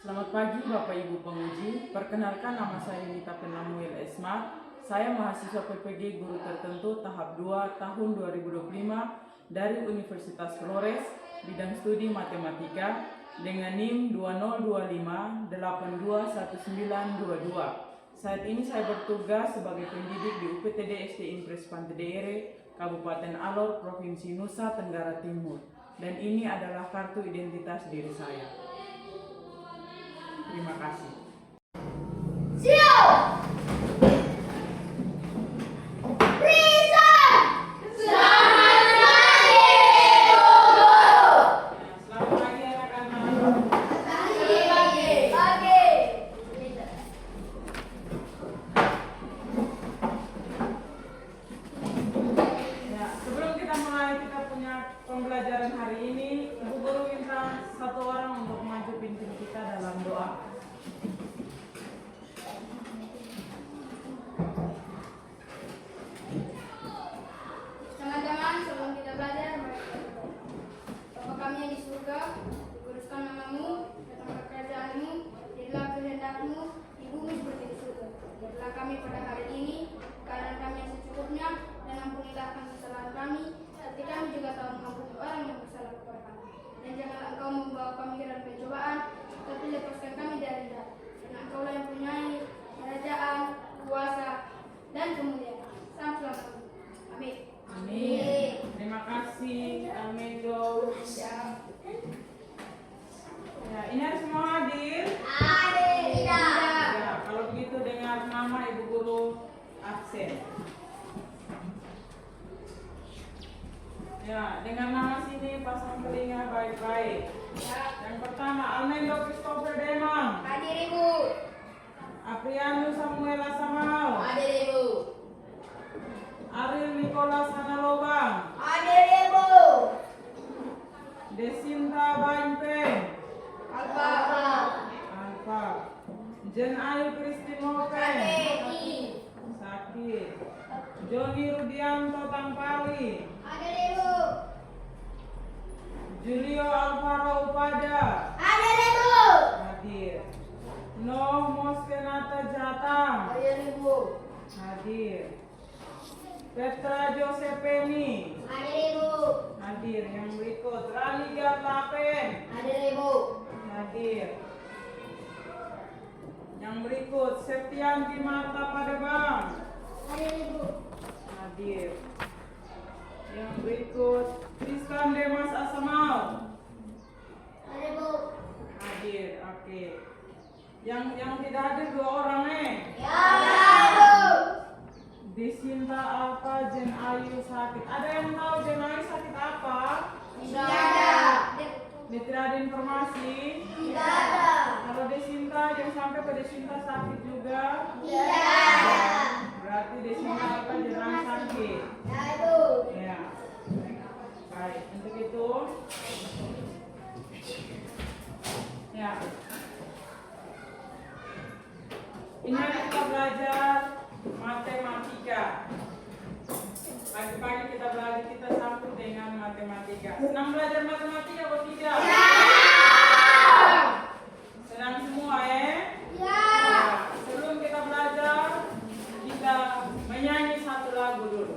Selamat pagi Bapak Ibu penguji, perkenalkan nama saya Nita Penamuel Esma. Saya mahasiswa PPG Guru Tertentu tahap 2 tahun 2025 dari Universitas Flores, bidang studi matematika dengan NIM 2025821922. Saat ini saya bertugas sebagai pendidik di UPTD SD Impres Pantedere, Kabupaten Alor, Provinsi Nusa Tenggara Timur. Dan ini adalah kartu identitas diri saya. Terima kasih. Siap! Pembelajaran hari ini, Ibu Guru minta satu orang untuk maju pimpin kita dalam doa. Teman-teman, sebelum kita belajar, mari kita berdoa. Bapa kami yang di surga, dikuduskan namamu, datanglah kerajaanmu, jadilah kehendakmu di bumi seperti di surga. Berilah kami pada hari ini keadaan kami yang secukupnya, dan ampunilah kami kesalahan kami, seperti kami juga tahu mengampuni orang yang bersalah kepada kami. Dan janganlah engkau membawa kami ke dalam pencobaan, tapi lepaskan kami dari jahat. Karena engkaulah yang punya kerajaan, kuasa, dan kemuliaan sampai selamanya. Amin. Amin. Terima kasih. Amin. Ya, ini harus semua hadir. Ya, kalau begitu dengar nama Ibu Guru absen. Ya, dengan nama sini pasang telinga baik-baik. Yang pertama, Almendo Christopher Demang. Hadir Ibu. Aprianu Samuel Asamau. Hadir Ibu. Ariel Nicholas Hanalobang. Hadir Ibu. Desinta Bainpeng. Alfa. Jen Ayu Kristimopen. Sakit. Joni Rudianto Tangpali. Hadir Ibu. Julio Alvaro Upada. Hadir Ibu. Hadir. Noh Moskenata Jatang. Hadir Ibu. Hadir. Petra Josepheni. Hadir Ibu. Hadir. Yang berikut Rani Gatlapen. Hadir Ibu. Hadir. Yang berikut Septianti Marta Padebang. Hadir Ibu. Hadir. Yang berikut Tristan Demas Asamau. Hadir Ibu. Hadir. Oke. Yang tidak hadir 2 orang Ya, Ibu. Desinta Alfa Jen Ayu sakit. Ada yang tahu Jen Ayu sakit apa? Tidak ada. Tidak ada informasi. Tidak ada. Kalau Desinta jangan sampai ke Desinta sakit juga. Tidak ada. Berarti Desinta Alfa jarang sakit. Ya, Ibu. Ya. Baik, untuk itu ya. Ini kita belajar matematika. Pagi-pagi kita belajar, kita sambut dengan matematika. Senang belajar matematika atau tidak? Ya. Senang semua ya? Ya. Sebelum kita belajar, kita menyanyi satu lagu dulu.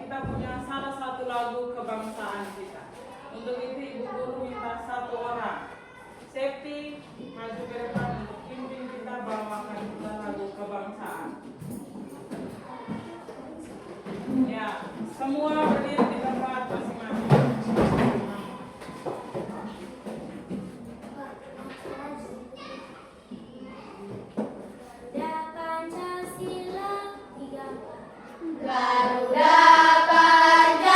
Kita punya salah satu lagu kebangsaan kita. Untuk itu Ibu Guru minta satu orang. Septi maju ke depan untuk pimpin kita bawakan kita lagu kebangsaan. Ya, semua berdiri di tempat masing-masing. Garuda Patriot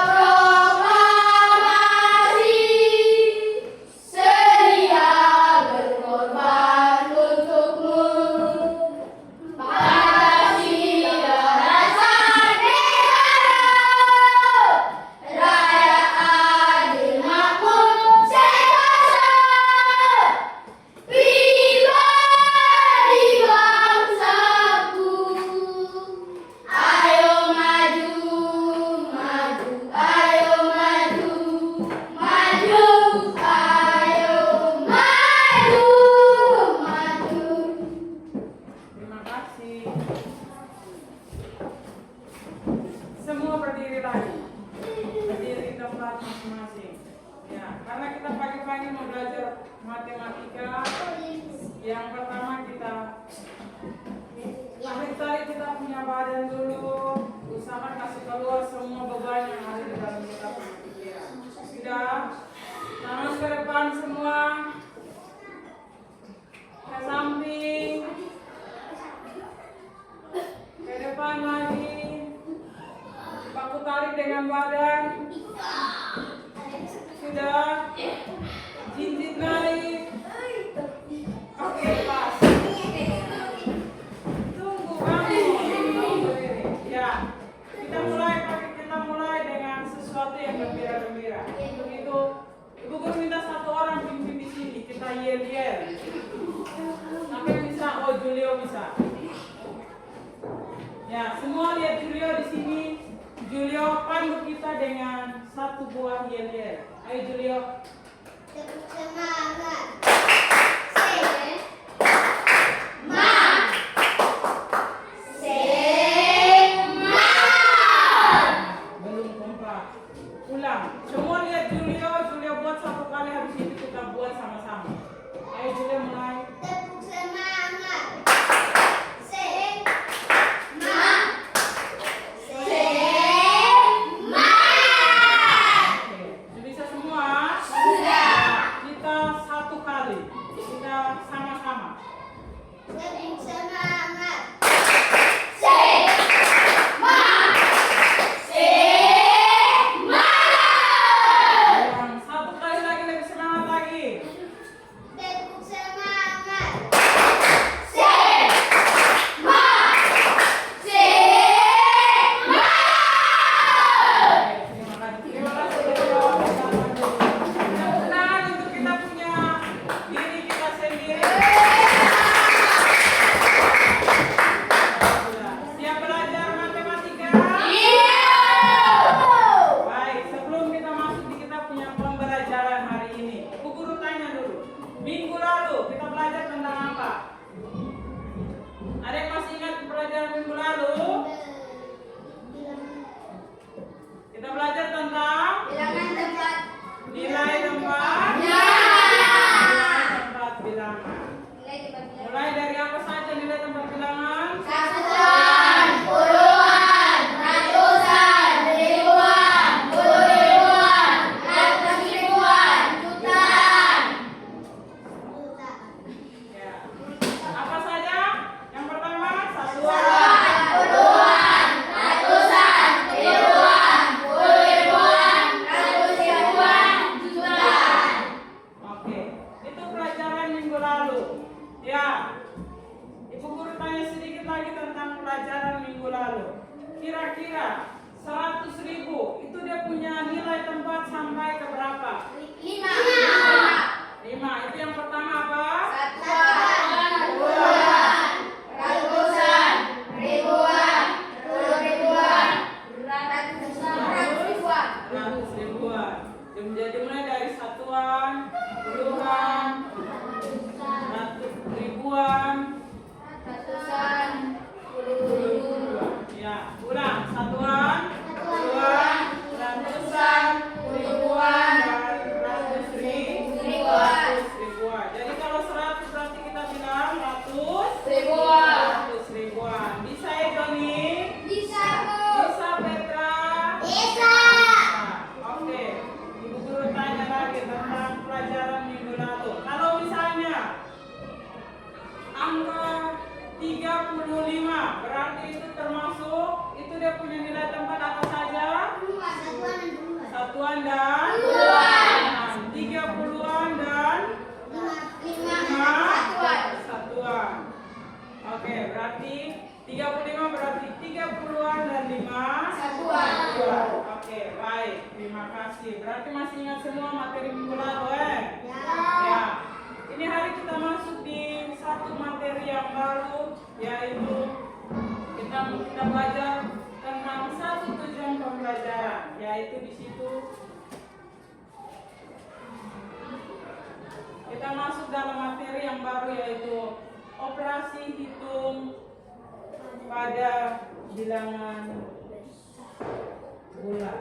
Proklamasi tempat masing-masing. Ya, karena kita pagi-pagi mau belajar matematika. Yang pertama kita tarik kita punya badan dulu. Usahakan kasih keluar semua beban yang ada di dalam kita punya pikiran. Sudah, tangan ke depan semua, ke samping, ke depan lagi. Baku tarik dengan badan. Sudah, jinjit naik. Oke, pas. Tunggu kamu. Ya, kita mulai dengan sesuatu yang gembira-gembira. Untuk itu, Ibu Guru minta satu orang pimpin di sini. Kita yel-yel. Siapa yang bisa? Oh, Julio bisa. Ya, semua lihat Julio di sini. Julio pandu kita dengan satu buah yel-yel. Ayo Julio. Tepuk semangat. Belum kompak. Ulang. Semua lihat Julio. Julio buat satu kali, habis itu kita buat sama-sama. Ayo Julio mulai. Tepuk semangat. Bisa semua? Sudah. Kita satu kali. Kita sama-sama. Tepuk semangat. Satu kali lagi, lebih semangat lagi. Tepuk semangat. Terima kasih. Terima kasih. Tepuk tangan untuk kita punya diri kita sendiri. Siap belajar matematika? Baik, sebelum kita masuk di kita punya pembelajaran hari ini, Bu Guru tanya dulu. Minggu lalu kita belajar tentang apa? Ada yang masih ingat pelajaran minggu lalu? Kita belajar tentang Bilangan tempat. nilai tempat. Bilangan. Nilai tempat bilangan. Mulai dari apa saja nilai tempat bilangan? Satuan, puluhan, ratusan, ribuan, puluh ribuan, ratus ribuan, jutaan. Ya. Apa saja? Yang pertama satuan. Satuan, puluhan, ratusan, ribuan, puluh ribuan, ratus ribuan, jutaan. Oke, itu pelajaran minggu lalu. Ya, Ibu Guru tanya sedikit lagi tentang pelajaran minggu lalu. Kira-kira 100.000 itu dia punya nilai tempat sampai ke berapa? 5. 5. Itu yang pertama apa? Satuan, puluhan, ratusan, ribuan, puluh ribuan, ratus ribuan. 100.000-an. Jadi mulai dari satuan, puluhan, ratus ribuan, Ratusan, puluh ribuan. ya, ulang. Satuan, puluhan, ratusan, ribuan, dan ratus ribuan. Jadi kalau 100 berarti kita bilang ratus ribuan. Bisa ya Joni? Bisa, Bu. Bisa Petra? Bisa. Nah, oke. Ibu Guru tanya lagi tentang pelajaran minggu lalu. Kalau misalnya angka 35 berarti itu termasuk, itu dia punya nilai tempat apa saja? Satuan dan Puluhan. 30-an dan 5 satuan. Oke, berarti 35 berarti 30-an dan 5 Satuan. Oke, baik. Terima kasih. Berarti masih ingat semua materi minggu lalu, Ya. Ya. Ini hari kita masuk di satu materi yang baru, yaitu kita belajar tentang satu tujuan pembelajaran, yaitu di situ kita masuk dalam materi yang baru, yaitu operasi hitung pada bilangan bulat.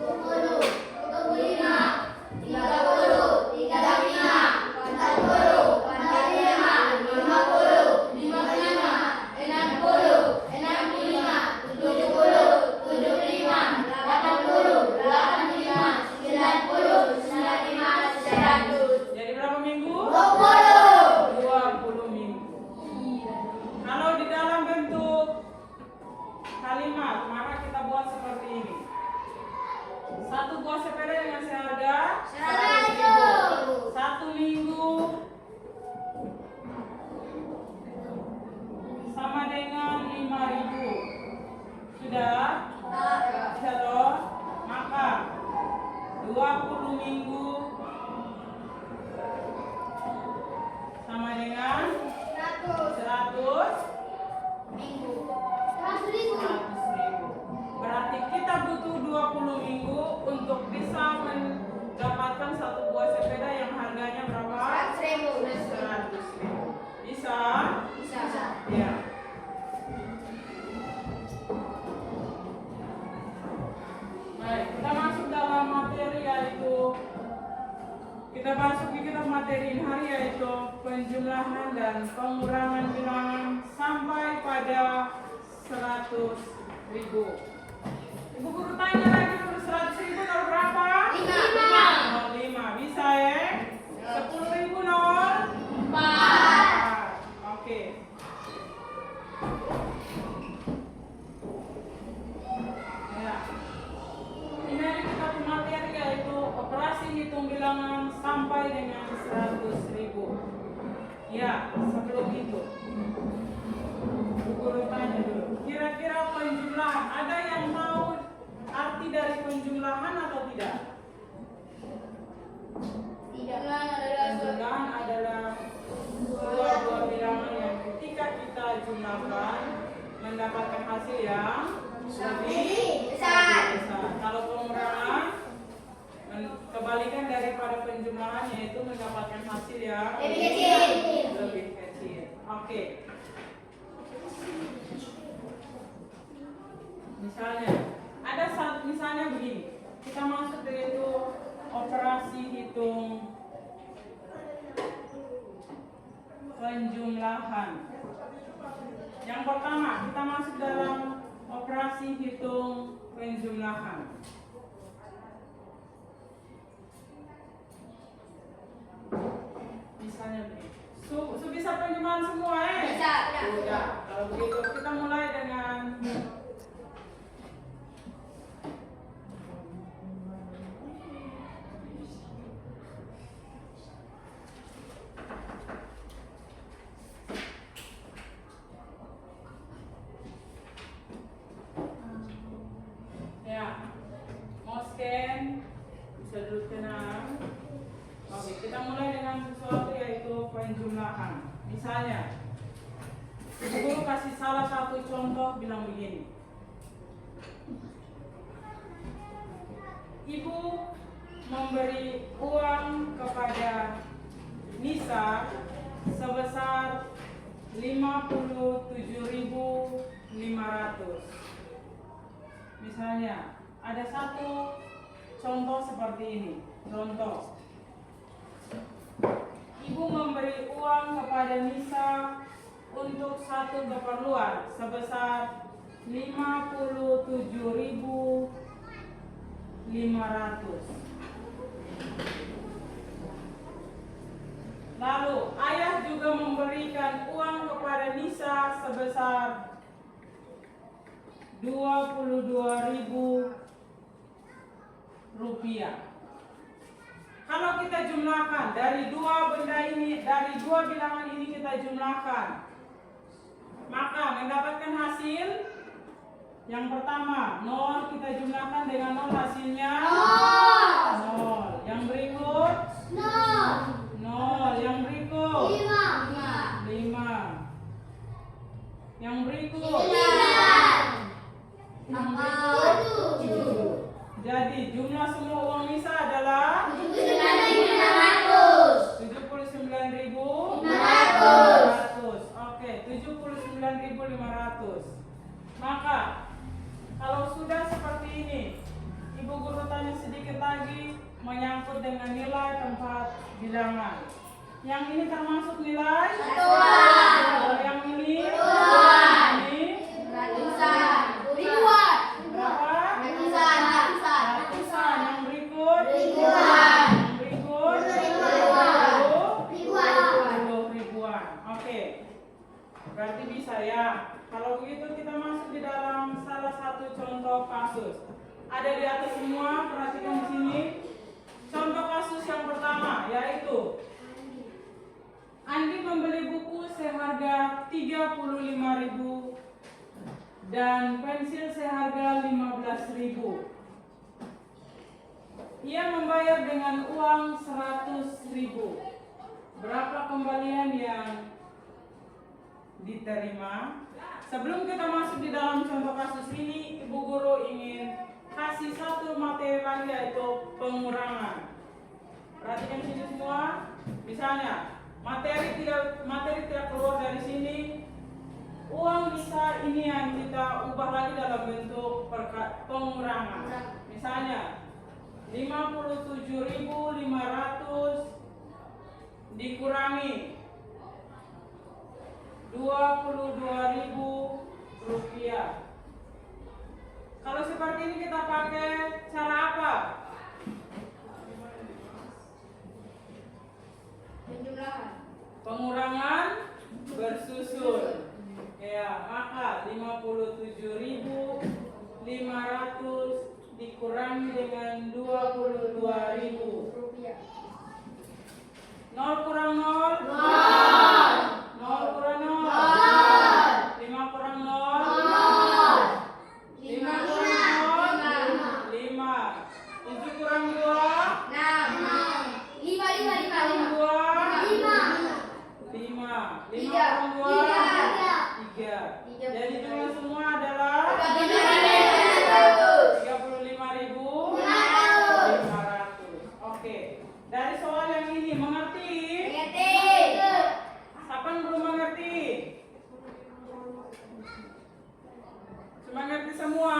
Jadi berapa minggu? 20 minggu. Kalau di dalam bentuk kalimat, maka kita buat seperti ini. Satu buah sepeda dengan seharga 100.000. 1 minggu sama dengan 5.000. Sudah? Sudah toh? Maka 20 minggu sama dengan 100.000. Berarti kita butuh 20 minggu untuk bisa mendapatkan satu buah sepeda yang harganya berapa? 100.000. Bisa? Ya. Baik, kita masuk dalam materi yaitu kita masuk di kitab materi hari yaitu penjumlahan dan pengurangan bilangan sampai pada 100.000. Ibu guru tanya lagi, untuk 100.000 nol berapa? 5. Bisa ya? 10.000 nol 4. Oke. Ya. Ini ada kitab materi yaitu operasi hitung bilangan sampai dengan 100.000. Ya, sebelum itu guru tanya dulu, kira-kira penjumlahan, ada yang tahu arti dari penjumlahan atau tidak? Penjumlahan adalah dua bilangan yang ketika kita jumlahkan mendapatkan hasil yang lebih besar. Kalau pengurangan kebalikan daripada penjumlahan yaitu mendapatkan hasil yang lebih kecil. Oke. Misalnya begini, kita masuk yaitu operasi hitung penjumlahan. Yang pertama, kita masuk dalam operasi hitung penjumlahan. Misalnya begini. Bisa penjumlahan semua Bisa. Sudah. Kalau begitu kita mulai dengan bisa duduk tenang. Oke, kita mulai dengan sesuatu yaitu penjumlahan. Misalnya, guru kasih salah satu contoh bilang begini. Ibu memberi uang kepada Nisa sebesar 57.500. Misalnya, ada satu contoh seperti ini. Contoh, ibu memberi uang kepada Nisa untuk satu keperluan sebesar 57.500. Lalu ayah juga memberikan uang kepada Nisa sebesar 22.000 rupiah. Kalau kita jumlahkan dari dua benda ini, dari dua bilangan ini kita jumlahkan, maka mendapatkan hasil yang pertama 0, kita jumlahkan dengan 0, hasilnya 0. Yang berikut 0. Yang berikut 5. Yang berikut 7. Jadi jumlah semua uang Nisa adalah 79.500. Oke, 79.500. Maka kalau sudah seperti ini, ibu guru tanya bilangan. Yang ini termasuk nilai Satuan. Kalau yang ini Puluhan. ini Ratusan. Ribuan. berapa? Ratusan. Ratusan. Ratusan. Yang berikut Ribuan. yang berikut Ribuan. puluh ribuan. Oke, berarti bisa ya. Kalau begitu kita masuk di dalam salah satu contoh kasus. Ada di atas semua, perhatikan di sini. Contoh kasus yang pertama yaitu Andi membeli buku seharga 35.000 dan pensil seharga 15.000. Ia membayar dengan uang 100.000. Berapa kembalian yang diterima? Sebelum kita masuk di dalam contoh kasus ini, Ibu Guru ingin kasih satu materi lagi yaitu pengurangan. Perhatikan sini semua. Misalnya, materi tidak keluar dari sini. Uang bisa ini yang kita ubah lagi dalam bentuk pengurangan. Misalnya, 57.500 dikurangi 22.000 rupiah. Kalau seperti ini kita pakai cara apa? Penjumlahan. Pengurangan bersusun. Ya, maka 57.500 dikurangi dengan 22.000. Rupiah. 0 kurang 0? 0 kurang 0? 5 kurang 0? 5 kurang 0? 5. 7 kurang 2? 5. 5 kurang 2? 3. Jadi jumlah semua adalah 35.500. Oke. Dari soal yang ini mengerti? Siapa yang belum mengerti? Semua mengerti semua?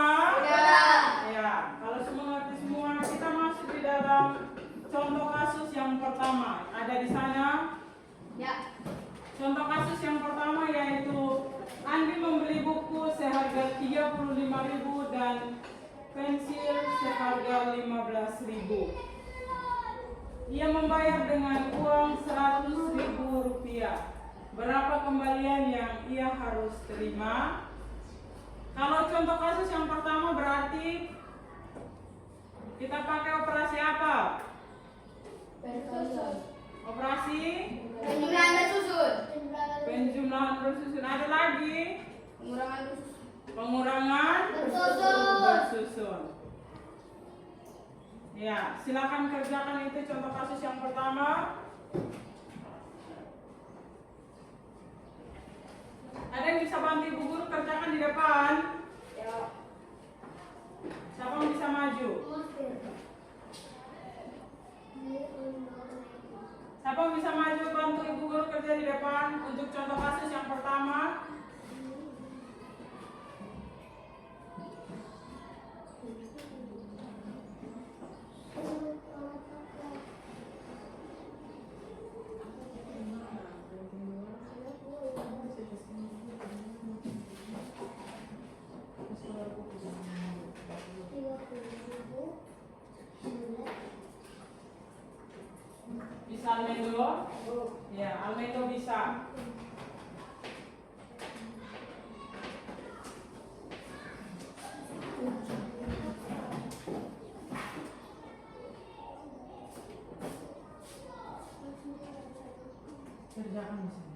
Ya, kalau semua mengerti semua, kita masuk di dalam contoh kasus yang pertama. Ada di sana? Ya. Contoh kasus yang pertama yaitu Andi membeli buku seharga 35.000 dan pensil seharga 15.000. Ia membayar dengan uang 100.000 rupiah. Berapa kembalian yang ia harus terima? Kalau contoh kasus yang pertama berarti kita pakai operasi apa? Operasi Penjumlahan bersusun. penjumlahan bersusun. Ada lagi Pengurangan bersusun. pengurangan bersusun. Ya, silakan kerjakan itu contoh kasus yang pertama. Ada yang bisa bantu Ibu Guru kerjakan di depan? Ya. Siapa yang bisa maju? Siapa yang bisa maju bantu Ibu Guru kerja di depan untuk contoh kasus yang pertama? Bisa Almendo? Ya, Almendo bisa. Kerjakan di sini.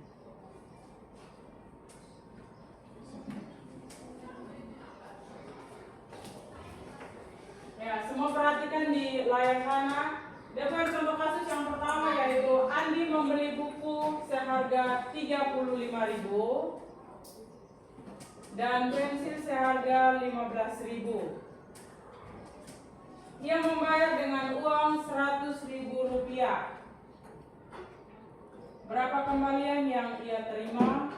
Ya, semua perhatikan di layar kanan. Dapat contoh kasus yang pertama yaitu Andi membeli buku seharga 35.000 dan pensil seharga 15.000. Ia membayar dengan uang 100.000 rupiah. Berapa kembalian yang ia terima?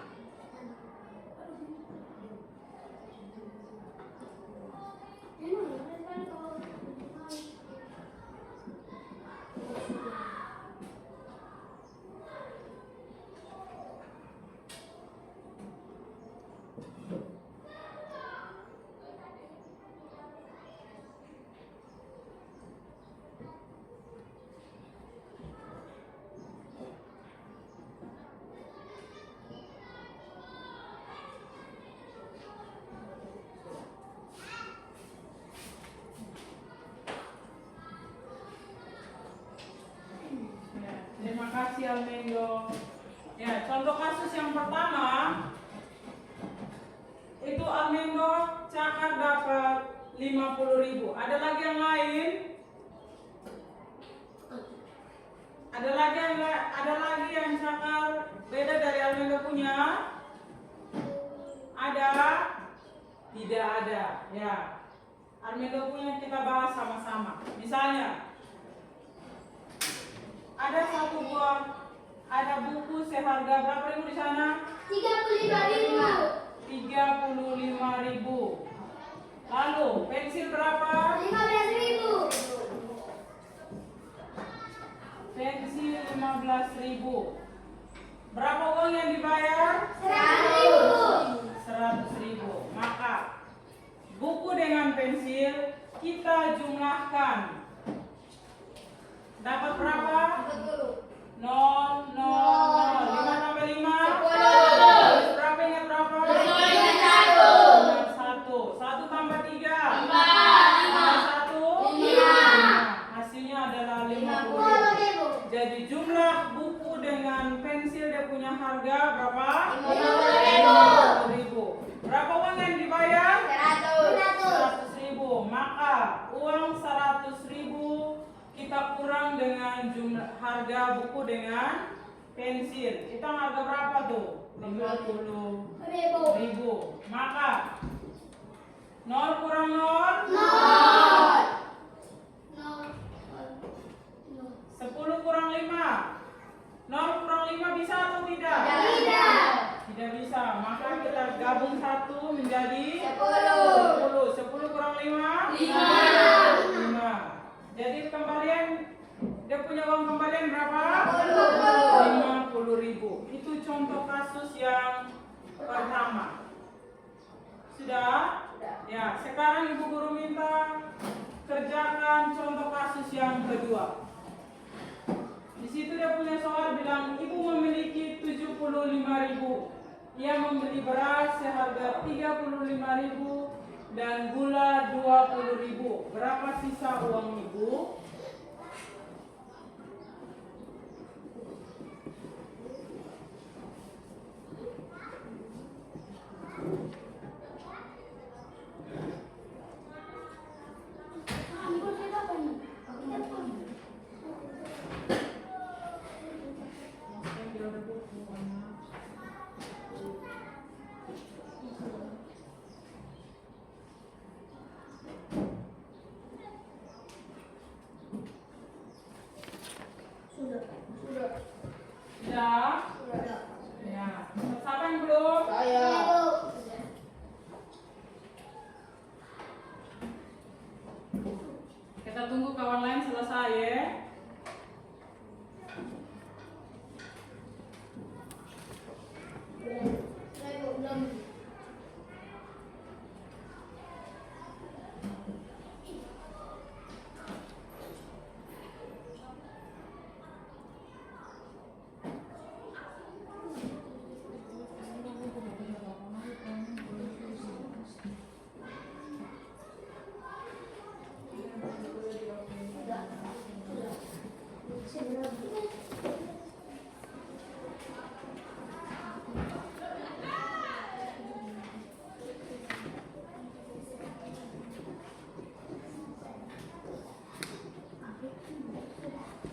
Makasih Almendo. Ya, contoh kasus yang pertama itu Almendo Cakar dapat 50.000. Ada lagi yang lain? Ada lagi yang Cakar beda dari Almendo punya? Ada? Tidak ada. Ya. Almendo punya kita bahas sama-sama. Misalnya, ada satu buah, ada buku seharga berapa ribu di sana? 35.000. 35.000. Lalu pensil berapa? 15.000. Pensil 15.000. Berapa uang yang dibayar? 100.000. 100.000. Maka buku dengan pensil kita jumlahkan. Dapat berapa? 0, 0, 0. 5 tambah 5? 10. Berapa ingat berapa? 1. 1 tambah 3? 4. 1? 5. Hasilnya adalah 50.000. 50.000. Jadi jumlah buku dengan pensil dia punya harga berapa? 50.000. Berapa uang yang dibayar? 100. 100.000. Maka uang 100.000 kita kurang dengan jumlah harga buku dengan pensil. Kita harga berapa tuh? 50.000. Maka 0 kurang 0? 10 kurang 5? 0 kurang 5 bisa atau tidak? Tidak bisa. Maka kita gabung satu menjadi 10. 10 kurang 5? 5. Jadi kembalian, dia punya uang kembalian berapa? 50.000. Itu contoh kasus yang pertama. Sudah? Ya, sekarang Ibu Guru minta kerjakan contoh kasus yang kedua. Di situ dia punya soal bilang ibu memiliki 75.000. Ia membeli beras seharga 35.000 dan gula 20.000. Berapa sisa uang ibu? Sudah? Ya. Siapa yang belum? Kita tunggu kawan lain selesai ya.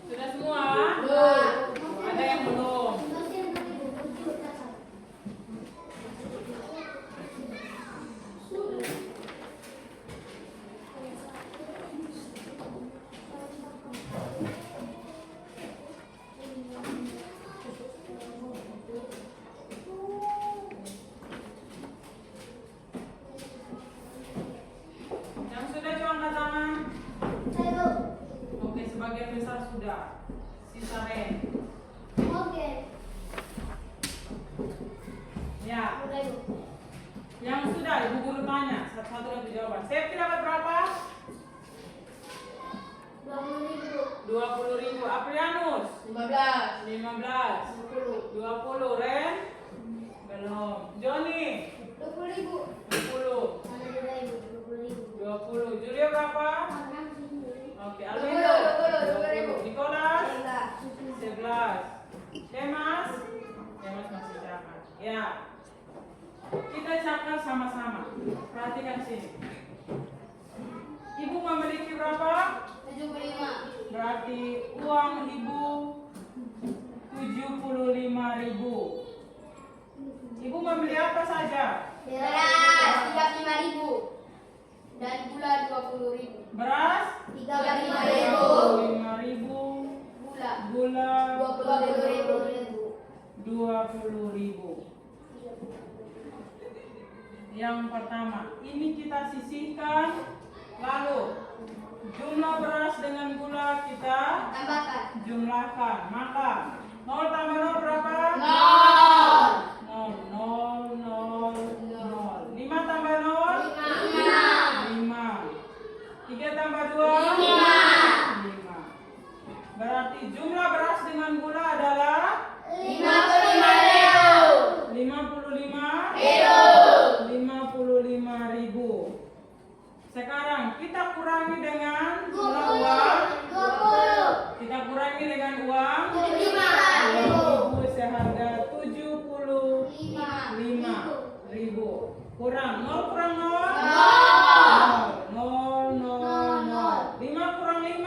Sudah semua? Ada yang belum? Yang sudah coba angkat tangan. Oke, sebagian besar sudah. Sisa Ren. Ya. Yang sudah Ibu Guru tanya, satu-satu lagi jawaban. Septi dapat berapa? 20.000. Aprianus? 15. 15. 20. Ren? Belum. Joni? 20.000. 10. 20. Julia berapa? Oke, Alvin. 20.000. Nikolas? 11. bacakan sama-sama. Perhatikan sini. Ibu memiliki berapa? 75. Berarti uang ibu 75.000. Ibu membeli apa saja? Beras 35.000 dan gula 20.000. Beras 35.000. 5.000. Gula Gula 20.000. 20.000. Yang pertama, ini kita sisihkan. Lalu jumlah beras dengan gula kita Tambahkan. jumlahkan. Maka 0 tambah 0 berapa? 0. 0, 0, 0. 5 tambah 0? 5. 3 tambah 2? 5. Berarti jumlah beras dengan gula adalah 55.000. 55.000. Sekarang kita kurangi dengan jumlah uang. 20. Kita kurangi dengan uang 75.000. ibu seharga 75.000. Kurang 0 kurang 0? 0, 0, 0. 5 kurang 5?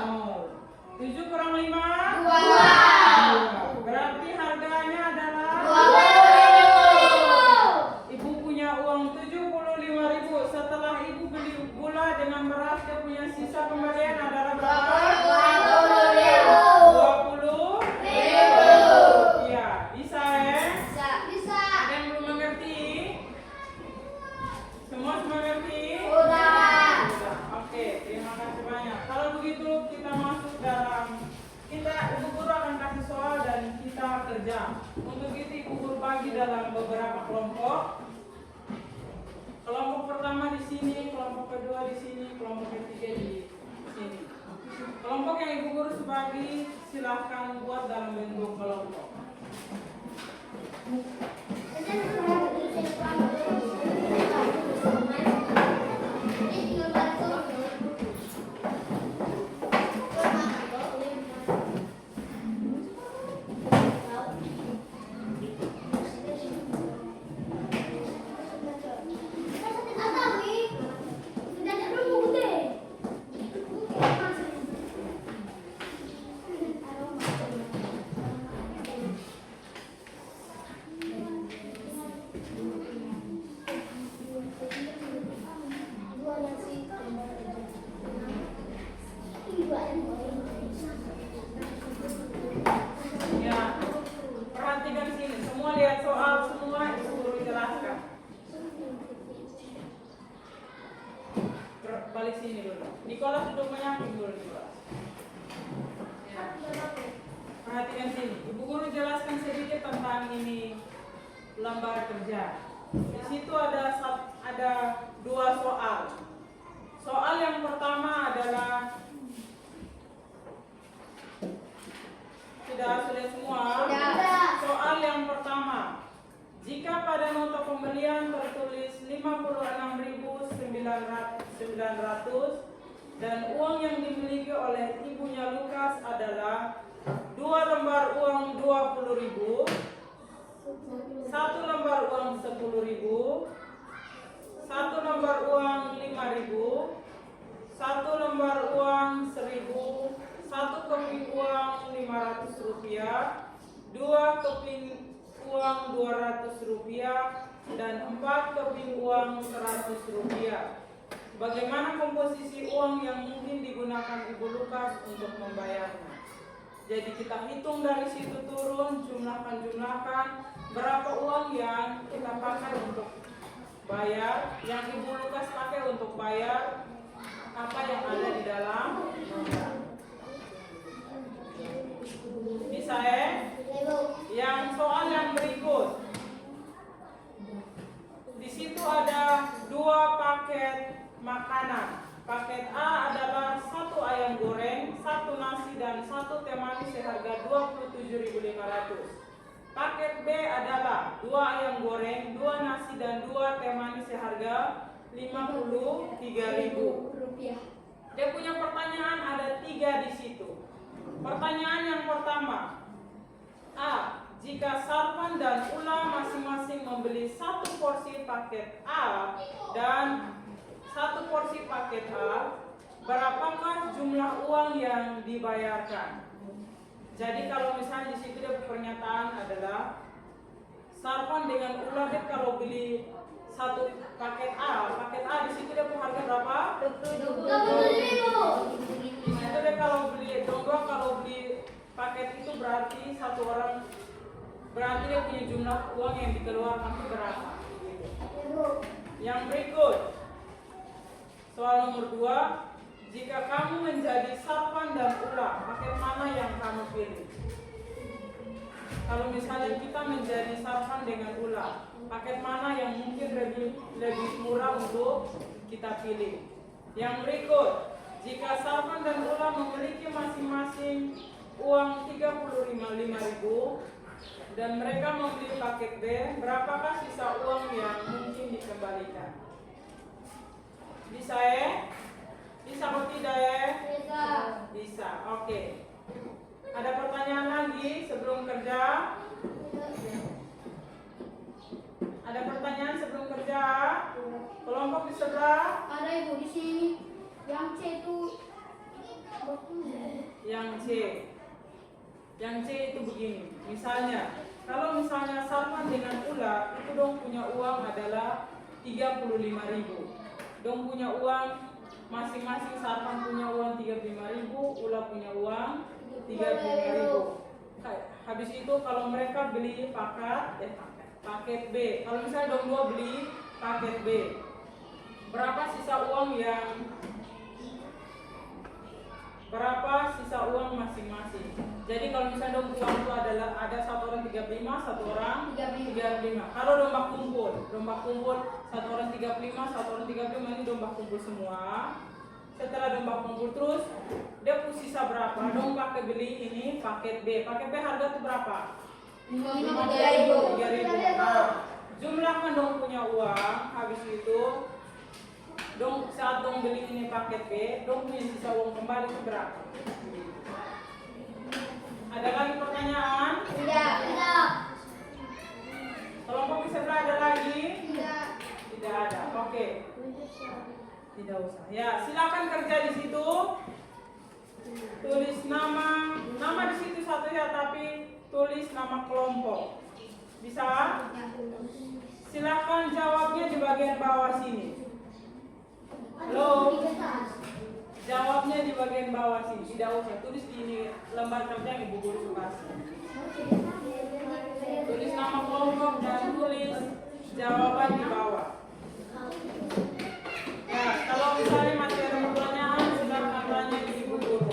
0. 7 kurang 5? 2. Berarti harganya adalah 20.000. ibu punya uang 75.000. Setelah ibu beli gula dengan beras, dia punya sisa pembelian adalah berapa? 20.000. Ya, bisa ya? Bisa. Ada yang belum mengerti? Semua mengerti? Udah. Oke, terima kasih banyak. Kalau begitu kita masuk dalam ibu guru akan kasih soal dan kita kerja. Untuk itu ibu guru bagi dalam beberapa kelompok. Kelompok pertama di sini, kelompok kedua di sini, kelompok ketiga di sini. Kelompok yang ibu guru sebagi silahkan buat dalam bentuk kelompok. Ya, perhatikan sini. Semua lihat soal, semua ibu guru jelaskan. Balik sini dulu. Nikolas duduk menyamping dulu Nikolas. Ya. Perhatikan sini. Ibu guru jelaskan sedikit tentang ini lembar kerja. Di situ ada dua soal. Soal yang pertama adalah sudah semua. Soal yang pertama. Jika pada nota pembelian tertulis 56.900 dan uang yang dimiliki oleh ibunya Lukas adalah 2 lembar uang 20.000, 1 lembar uang 10.000, 1 lembar uang 5.000, 1 lembar uang 1.000, 1 keping uang 500 rupiah, 2 keping uang 200 rupiah, dan 4 keping uang 100 rupiah. Bagaimana komposisi uang yang mungkin digunakan Ibu Lukas untuk membayarnya? Jadi kita hitung dari situ turun, jumlahkan berapa uang yang kita pakai untuk bayar, yang Ibu Lukas pakai untuk bayar apa yang ada di dalam nomor. Bisa ya? Yang soal yang berikut. Di situ ada 2 paket makanan. Paket A adalah 1 ayam goreng, 1 nasi dan 1 teh manis seharga 27.500. Paket B adalah 2 ayam goreng, 2 nasi dan 2 teh manis seharga 53.000 rupiah. Dia punya pertanyaan ada 3 di situ. Pertanyaan yang pertama, A. jika Sarpan dan Ula masing-masing membeli 1 porsi paket A dan 1 porsi paket A, berapakah jumlah uang yang dibayarkan? Jadi kalau misalnya di situ dia pernyataan adalah Sarpan dengan Ula dia kalau beli 1 paket A di situ dia harga berapa? 20.000. Di situ dia kalau beli donggo, kalau beli paket itu berarti satu orang, berarti dia punya jumlah uang yang dikeluarkan itu berapa? Yang berikut, soal nomor 2, jika kamu menjadi Sarpan dan Ula, paket mana yang kamu pilih? Kalau misalnya kita menjadi Sarpan dengan Ula, paket mana yang mungkin lebih murah untuk kita pilih? Yang berikut, jika Sarpan dan Ula memiliki masing-masing uang 35.000 dan mereka membeli paket B, berapakah sisa uang yang mungkin dikembalikan? Bisa ya? Bisa atau tidak ya? Bisa. Bisa, oke. Ada pertanyaan lagi sebelum kerja? Ada pertanyaan sebelum kerja? Kelompok di sebelah? Ada Ibu di sini. Yang C itu Yang C itu begini. Misalnya, kalau misalnya Sarpan dengan Ula itu dong punya uang adalah 35.000. Dong punya uang masing-masing, Sarpan punya uang 35.000, Ula punya uang 35.000. Habis itu kalau mereka beli paket B. Kalau misalnya dong dua beli paket B, berapa sisa uang masing-masing? Jadi kalau misalnya dong uang itu adalah ada satu orang 35, satu orang 35. Kalau domba kumpul satu orang 35, satu orang 35, ini domba kumpul semua. Setelah domba kumpul terus dia punya sisa berapa? Dong pakai beli ini paket B. Paket B harga itu berapa? 53.000. Nah, jumlahkan dong punya uang. Habis itu dong saat dong beli ini paket B, dong punya sisa uang kembali itu berapa? Ada lagi pertanyaan? tidak. Kelompok di sebelah ada lagi? Tidak. Tidak ada. Oke. Tidak usah. Ya, silakan kerja di situ. Tulis nama di situ satu ya, tapi tulis nama kelompok. Bisa? Silakan jawabnya di bagian bawah sini. Halo? Jawabnya di bagian bawah sini. Tidak usah tulis di ini lembar kerja yang Ibu Guru kasih. Tulis nama kelompok dan tulis jawaban di bawah. Ya, kalau misalnya masih ada pertanyaan, silakan tanya di Ibu Guru.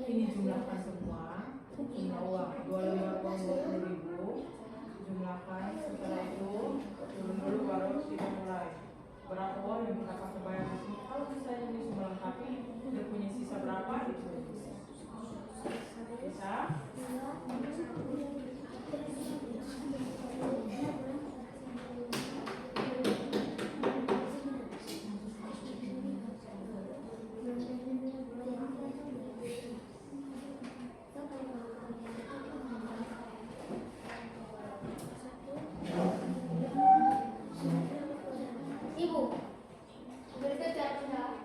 Ini jumlahkan semua, jumlah uang 2 lembar uang 20.000, jumlahkan. Setelah itu turun dulu baru kita mulai. Berapa uang yang kita pakai bayar di sini? Kalau misalnya ini semua lengkapi, dia punya sisa berapa? Itu bisa. Ibu, berdekat ya.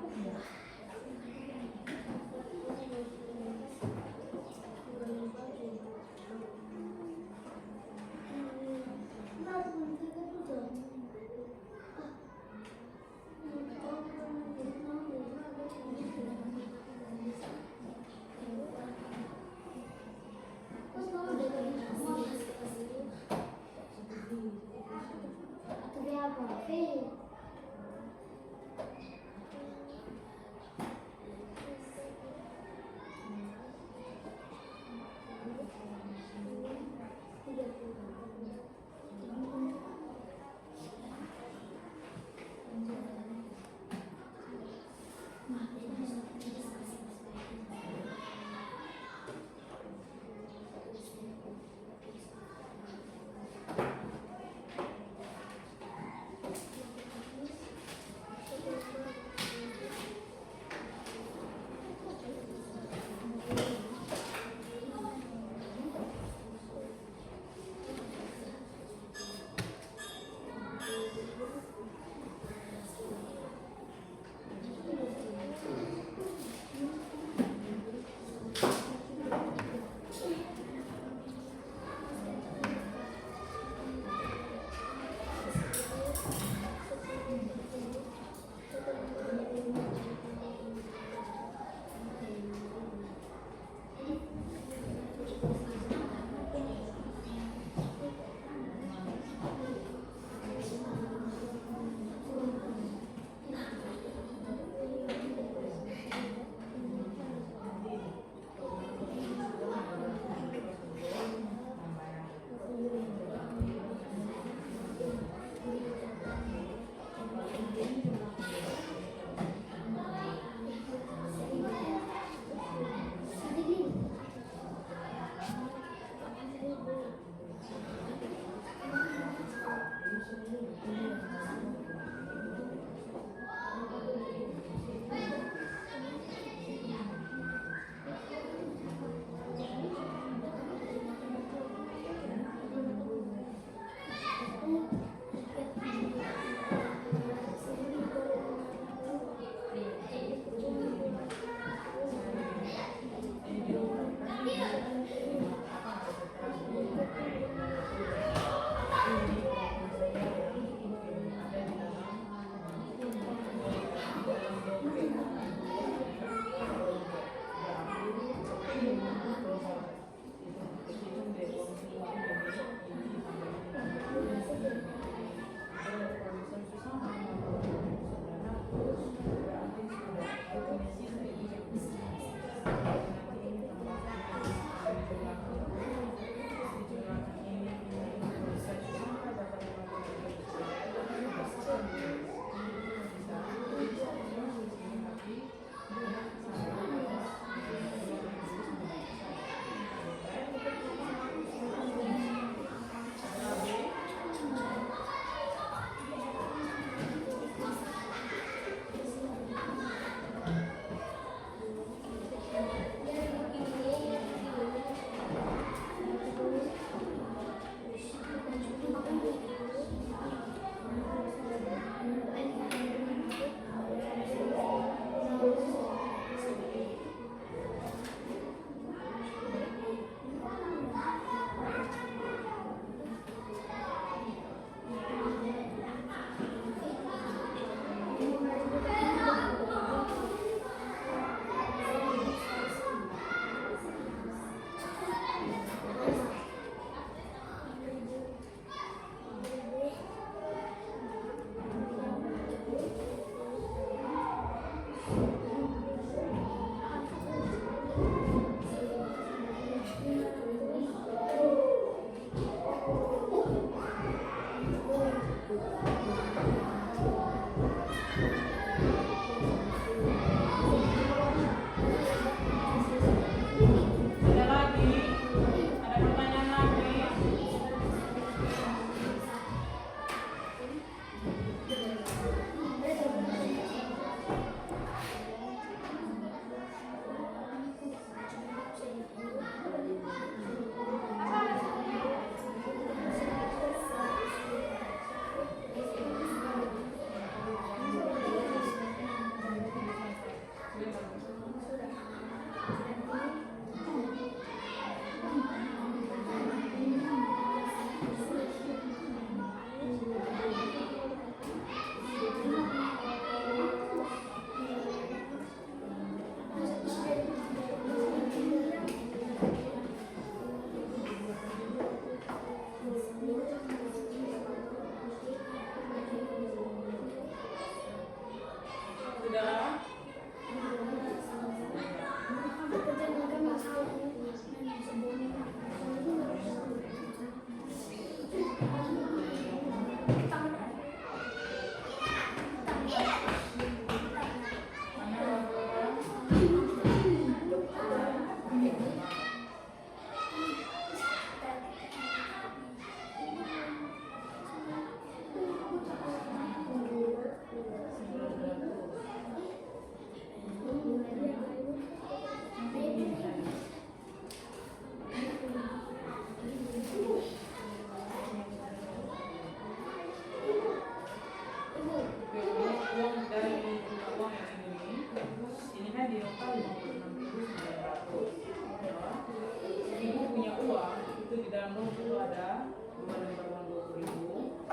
dalam dompet itu ada 2 lembar uang 20.000.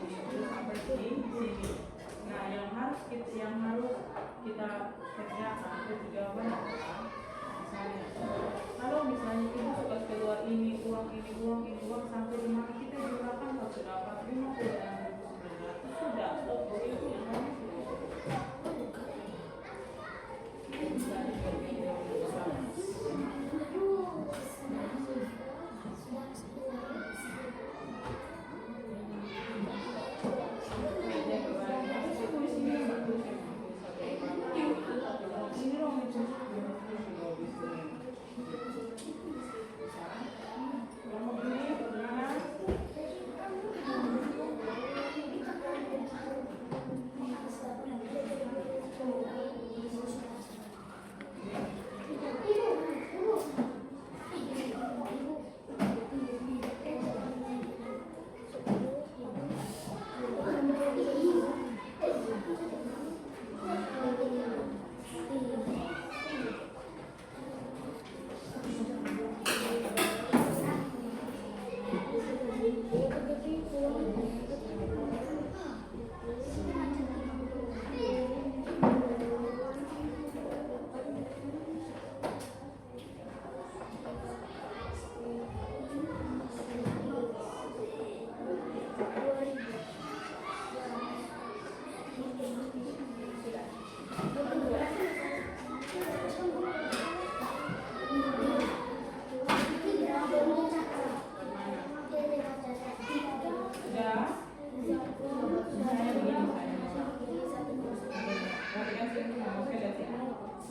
Terus sampai sini. Nah, yang harus kita kerjakan itu juga banyak kan? Misalnya, kalau misalnya ibu suka keluar ini uang sampai di mana kita jumlahkan kalau sudah dapat 56.900 sudah stop itu yang namanya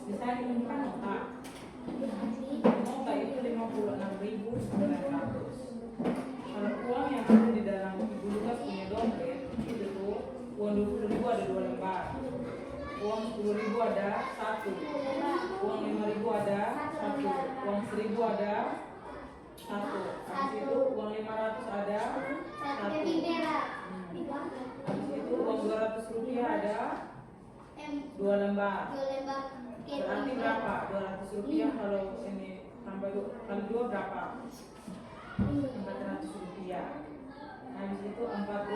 misalnya ini kan nota itu 56.900. Kalau uang yang ada di dalam ibu Lukas punya dompet itu tuh uang 20.000 ada 2 lembar, uang 10.000 ada 1, uang 5.000 ada 1, uang 1.000 ada 1, habis itu uang 500 ada 1, habis itu uang 200 rupiah ada 2 lembar. Berarti berapa? 200 rupiah kalau ini tambah kali 2 berapa? 400 rupiah. Habis itu 4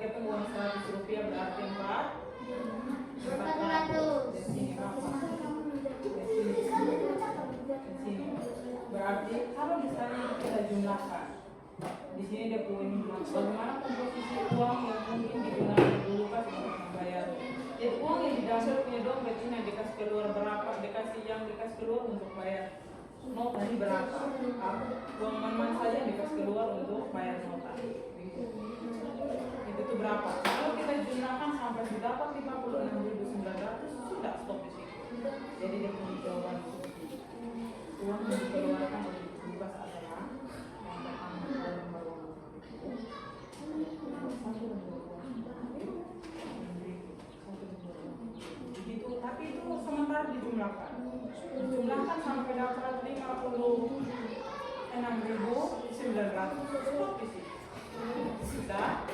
ketemu uang 100 rupiah berarti 400. Di sini berapa? Di sini. Berarti kalau misalnya kita jumlahkan, di sini dia punya bagaimana komposisi uang yang mungkin digunakan dulu kan untuk membayar. Jadi uang yang di dalam punya dompet ini yang dikasih keluar berapa, yang dikasih keluar untuk bayar nota ini berapa, uang mana saja yang dikasih keluar untuk bayar nota itu tuh berapa. Kalau kita jumlahkan sampai dapat 56.900 sudah stop di situ. Jadi dia punya jawaban uang yang dikeluarkan oleh Lukas adalah yang pertama lembar uang begitu, tapi itu sementara dijumlahkan sampai dapat 56.900 stop di situ. Sudah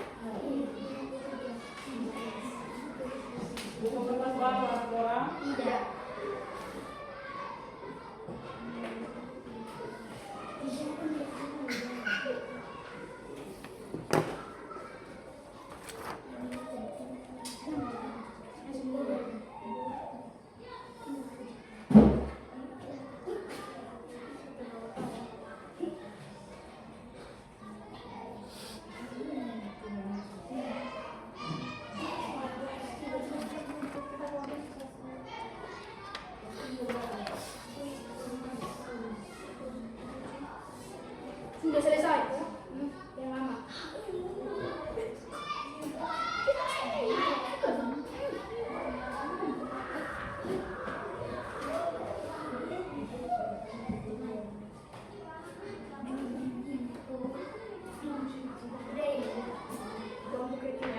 buku kertas baru orang tidak. Sudah selesai yang lama.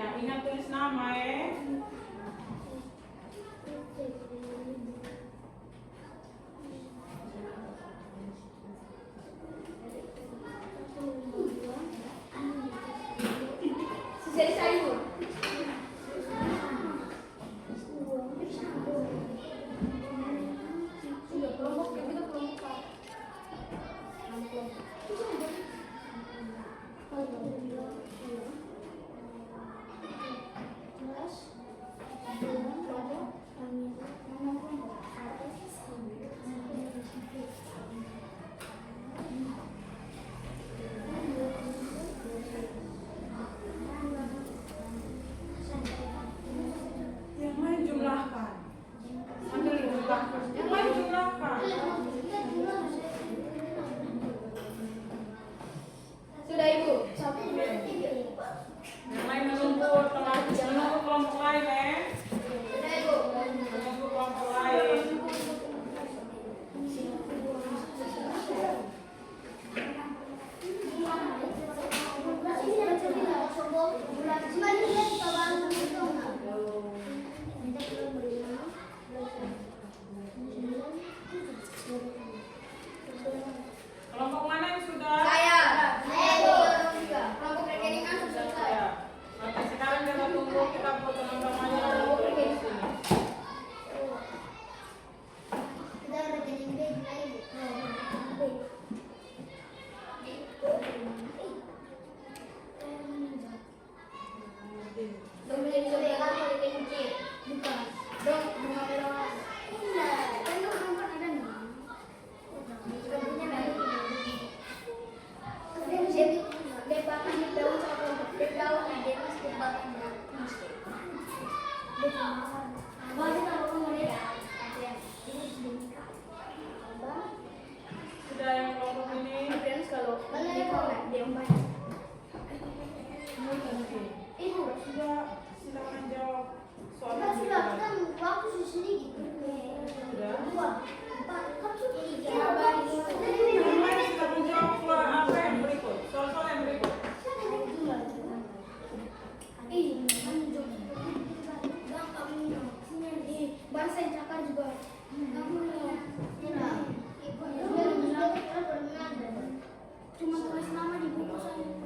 ya, ingat tulis nama Selesai itu. Sudah kelompok kita kelompok. lagi. Ibu. Sudah, silakan jawab soal Sudah, yang sudah. berikut. Kan waktu sedikit. Sudah. 2, 4, kan sudah 3. Yang lain silakan jawab soal apa yang berikut. Soal-soal yang berikut. Bahasa yang cakar juga. Cuma tulis nama di buku saya.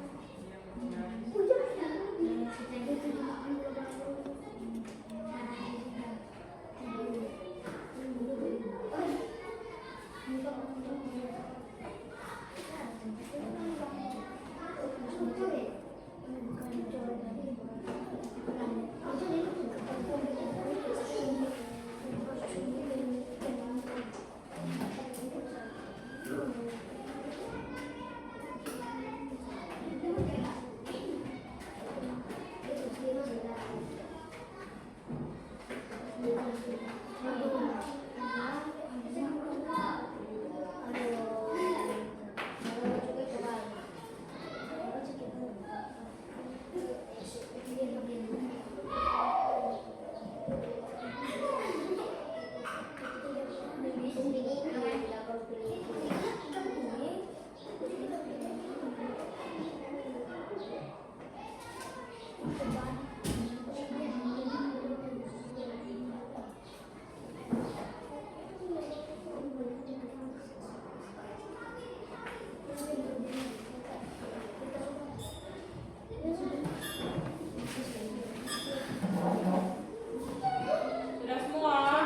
Sudah semua?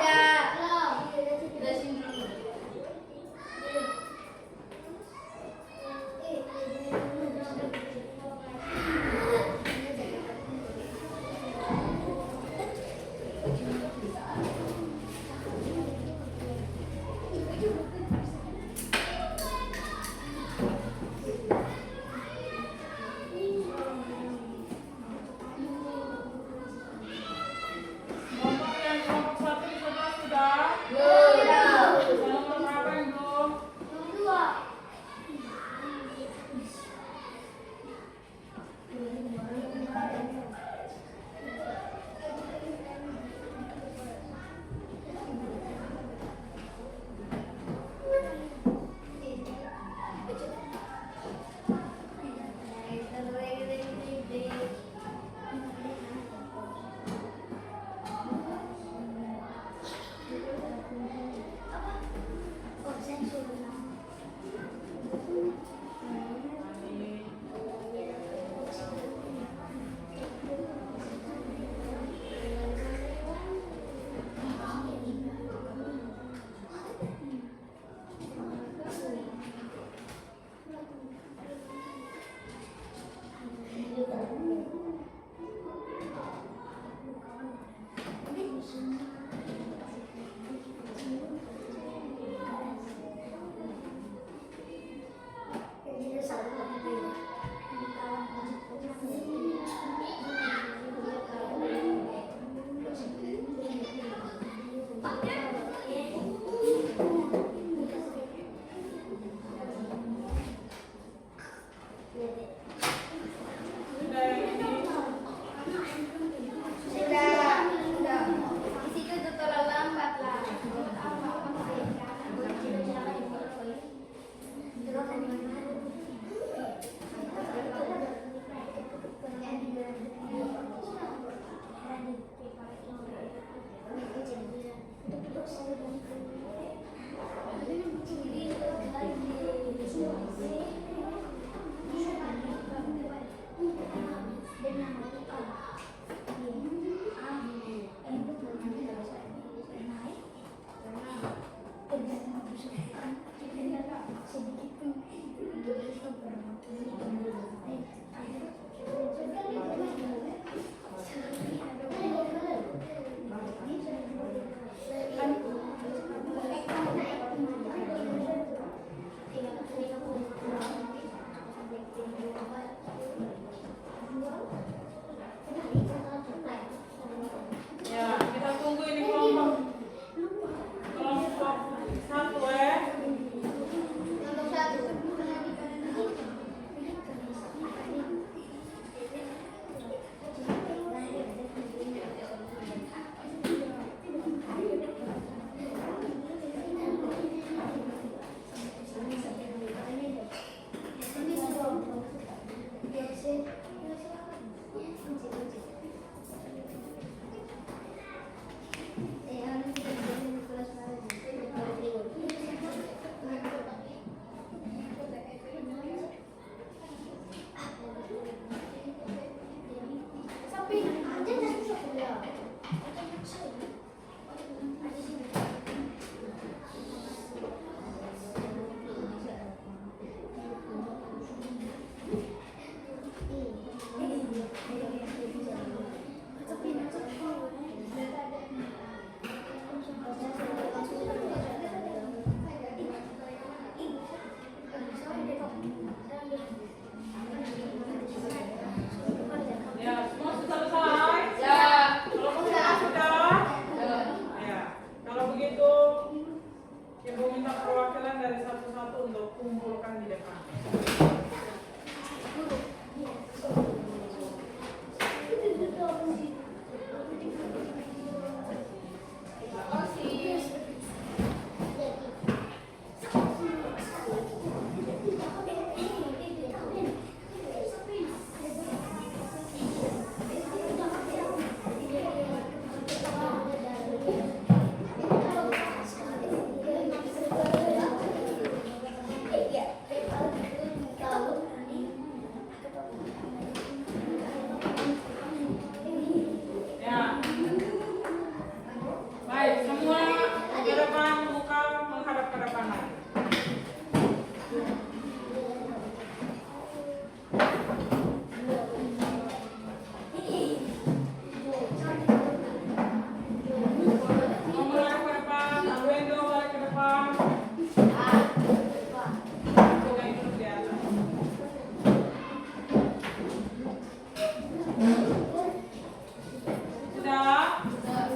Sudah?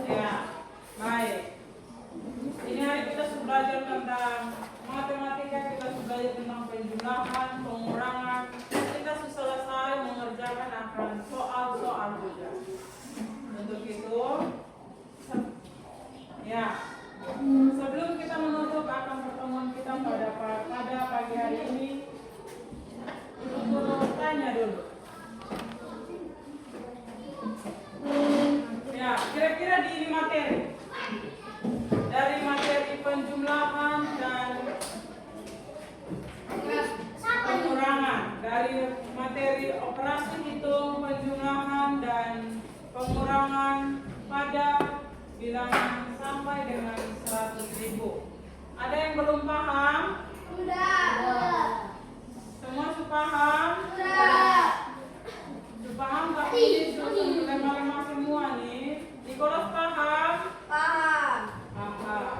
Ya, baik. Ini hari kita sudah belajar tentang matematika, kita sudah belajar tentang penjumlahan, pengurangan. Kita sudah selesai mengerjakan akan soal-soal juga. Untuk itu, ya, sebelum kita menutup akan pertemuan kita pada pagi hari ini, guru tanya dulu. Ya, kira-kira di ini materi. Dari materi penjumlahan dan pengurangan, dari materi operasi hitung, penjumlahan dan pengurangan pada bilangan sampai dengan 100.000. Ada yang belum paham? Sudah. Semua sudah paham? Sudah. Sudah paham nggak? Ini sudah lemah-lemah semua nih. Nikolas paham? Paham. Paham.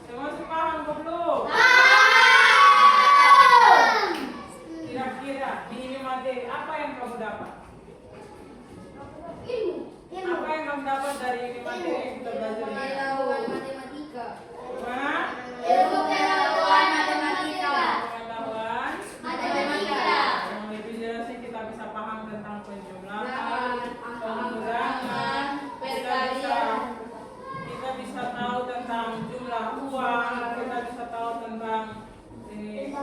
Semua sudah paham kok belum? Kira-kira di ini materi apa yang kamu dapat? Ilmu. Apa yang kamu dapat dari ini materi yang kita belajar ini? Pengetahuan matematika. Mana? Ilmu pengetahuan matematika. Pengetahuan Matematika. yang lebih jelasnya kita bisa paham tentang penjumlahan, pengurangan, kita bisa tahu tentang jumlah uang, kita bisa tahu tentang ini,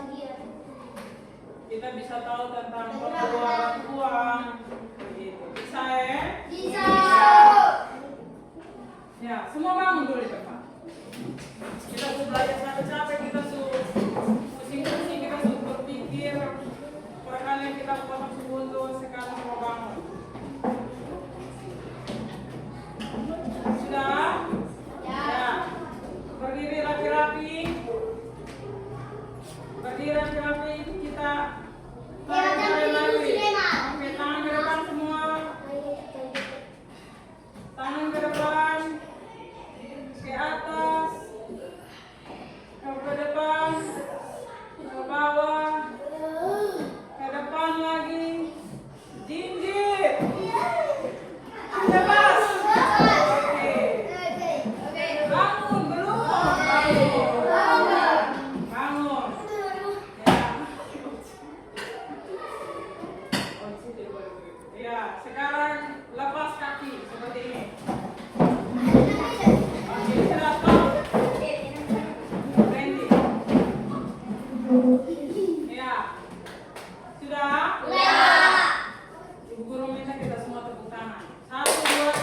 kita bisa tahu tentang pengeluaran uang, begitu. Bisa ya? Bisa. Ya, semua bangun dulu di depan. Kita sudah belajar capek-capek, kita sudah pusing-pusing, kita sudah berpikir. Perkalian kita potong sebuntu, sekarang mau bangun. Sudah? Ya. Berdiri rapi-rapi. Berdiri rapi-rapi, kita tarik lagi. Oke, tangan ke depan semua. Tangan ke depan. Ke atas. Ke depan. Ke bawah. Ke depan lagi. Jinjit. Bebas. Oke. Bangun belum? Bangun. Bangun. Ya. Ya, sekarang lepas kaki seperti ini. Oke, silakan. Randy. Ya. Sudah? Ibu guru minta kita semua tepuk tangan. 1, 2, 3.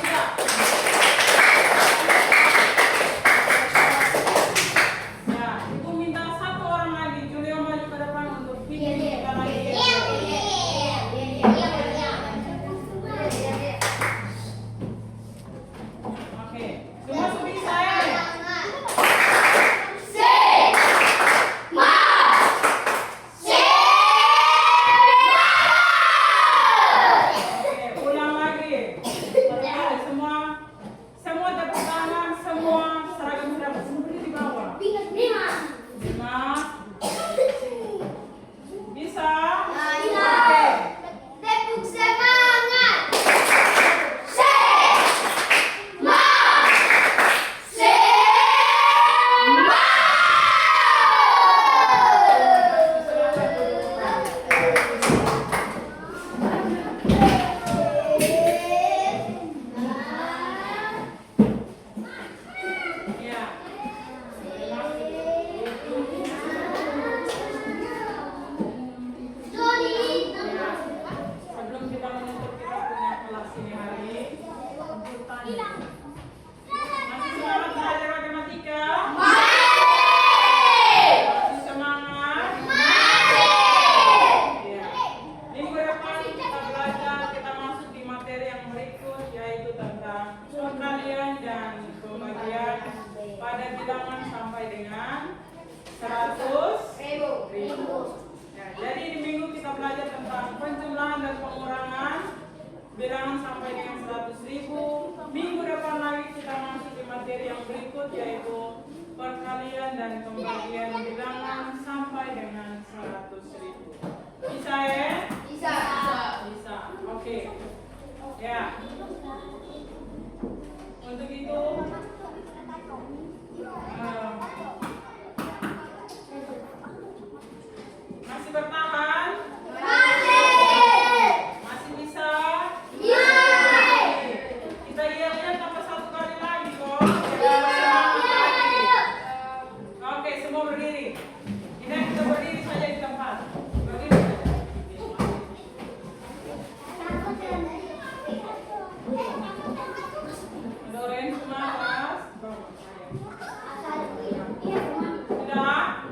Ya, ibu minta satu orang lagi. Julio maju ke depan untuk bikin kita lagi. Oke, semua sudah bisa ya? Oke, ulang lagi. Oke, semua tepuk tangan, semua seragam sudah bersembunyi di bawah. 5. Bisa? Oke. Tepuk semangat. Ya. Ya. Sebelum kita menutup kita punya kelas ini hari. Masih semangat belajar matematika? Masih semangat? Ya. Minggu depan kita belajar, kita masuk di materi yang berikut, yaitu tentang perkalian dan pembagian pada bilangan sampai dengan 100.000. Ya, jadi di minggu kita belajar tentang penjumlahan dan pengurangan bilangan sampai dengan 100.000. Minggu depan lagi kita masuk di materi yang berikut, yaitu perkalian dan pembagian bilangan sampai dengan 100.000. Bisa ya? Bisa. Bisa. Oke. Ya. Untuk itu masih bertahan? Masih bisa? Kita lihat tambah satu kali lagi kok. Oke, semua berdiri. Ini kita berdiri saja di tempat. Berdiri saja. Ada orang yang cuma atas. Sudah?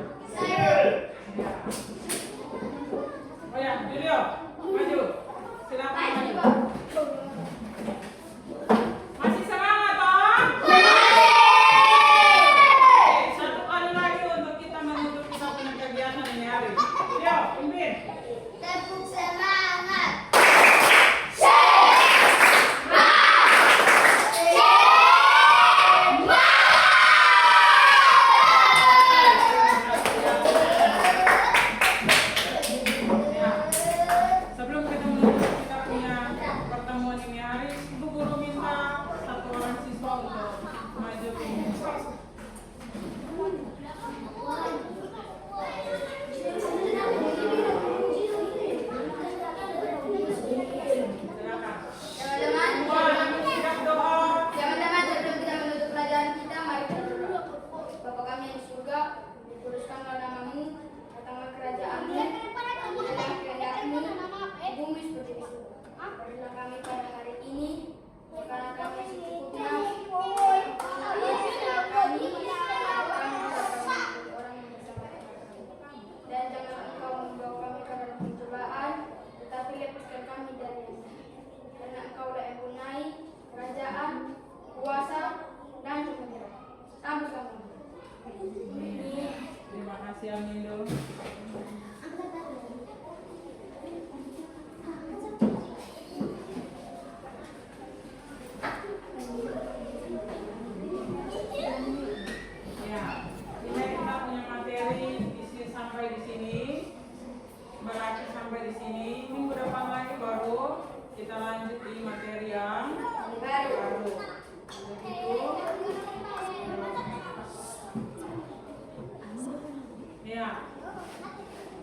Oh ya, Julio, maju. Silakan maju. Masih semangat, toh? Oke, satu kali lagi untuk kita menutup kita punya kegiatan ini hari. Julio, pimpin. Tepuk semangat. Sebelum kita menutup kita punya pertemuan ini hari, Ibu Guru minta satu orang siswa untuk maju ke kelas. Silakan. Teman-teman, Siap doa. teman-teman, sebelum kita menutup pelajaran kita, mari kita berdoa. Bapa kami yang di surga, dikuduskanlah namamu, datanglah kerajaanmu, jadilah kehendakmu di bumi seperti di surga. Berilah kami pada hari ini makanan kami secukupnya, kami orang yang bersama kami. Dan jangan engkau membawa kami ke dalam pencobaan, tetapi lepaskan kami dari yang jahat. Karena engkau lah yang mempunyai kerajaan, kuasa, dan kemuliaan sampai selamanya. Terima kasih Amindo. Ya, ini kita punya materi di sini sampai di sini. Berarti sampai di sini. Minggu depan lagi baru kita lanjut di materi yang baru. Begitu. Ya.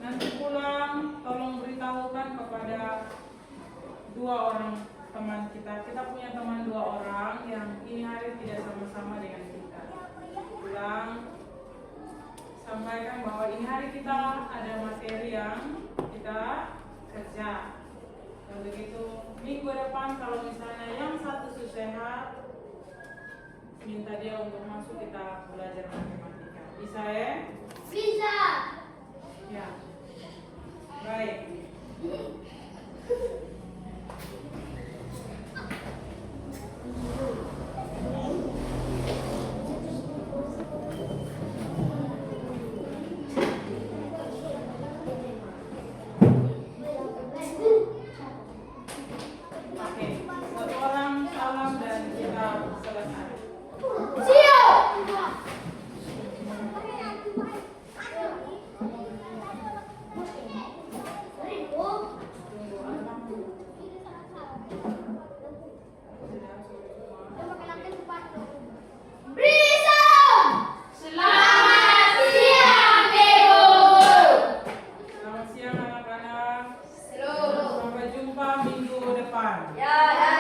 Nanti pulang tolong beritahukan kepada dua orang teman kita. Kita punya teman dua orang yang ini hari tidak sama-sama dengan kita. Pulang sampaikan bahwa ini hari kita ada materi yang kita kerja. Dan begitu minggu depan kalau misalnya yang satu sehat, minta dia untuk masuk kita belajar matematika. Bisa ya? Bisa. Ya. Baik. Oke, satu orang salam dan kita selesai. Siap. Selamat siang anak-anak. Sampai jumpa minggu depan. Ya.